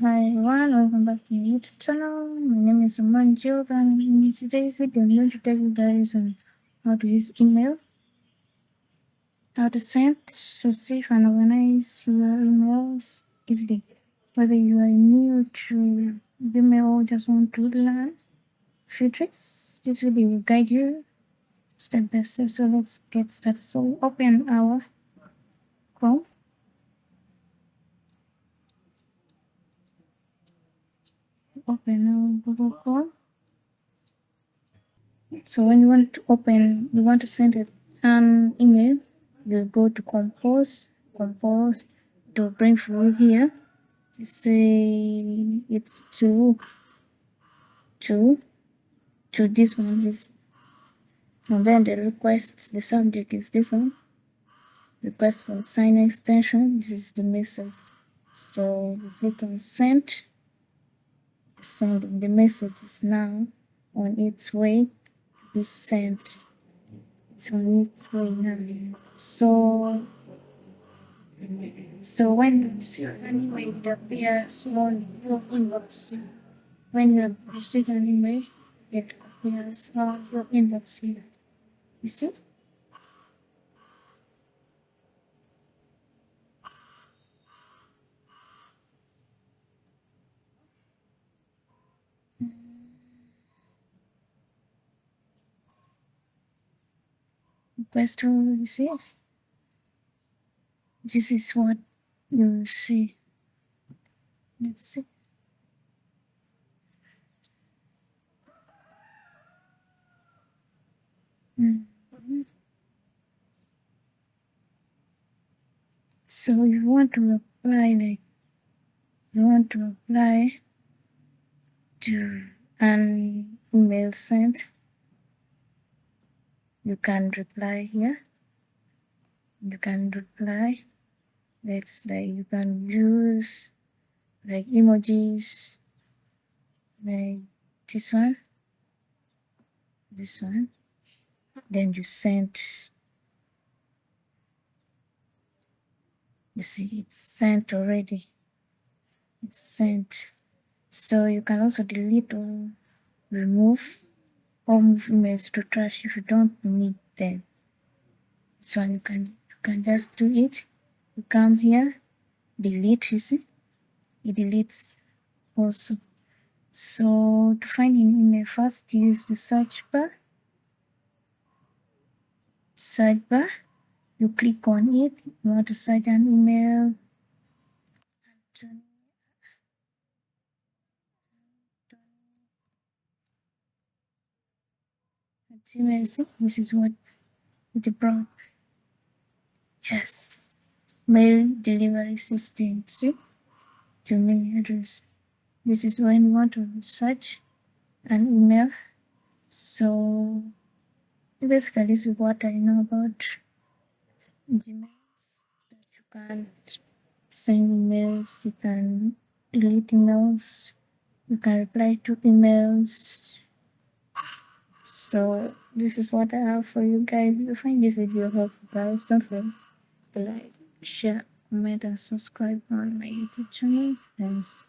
Hi everyone, welcome back to my YouTube channel. My name is Amran Jill, and in today's video I'm going to tell you guys on how to use email, how to send, receive and organize your emails easily. Whether you are new to email or just want to learn few tricks, this video will guide you step by step. So let's get started. So open our Chrome. Open our Google Chrome. So when you want to send an email, you go to compose, it will bring for you here. Say it's to this one is, and then the subject is this one. Request for sign extension, this is the message. So you click on send, the message is now on its way to be sent. It's on its way now. So when you receive an email, it appears on your inbox. When you receive an email, it appears on your inbox here. You see? Request to receive. This is what you see. Let's see. So you want to reply to an email sent. You can reply here. You can reply. Let's you can use emojis like this one, then you send. You see it's sent already. It's sent. So you can also delete or remove or move emails to trash if you don't need them. So you can just do it. You come here, delete, you see? It deletes also. So to find an email, first use the search bar. You click on it. You want to search an email. See, this is what it brought. Yes, mail delivery system. See, to mail address. This is when you want to search an email. So basically, this is what I know about Gmails. That you can send emails, you can delete emails, you can reply to emails. So this is what I have for you guys. If you find this video helpful, guys, don't forget to like, share, comment, and subscribe on my YouTube channel. Thanks.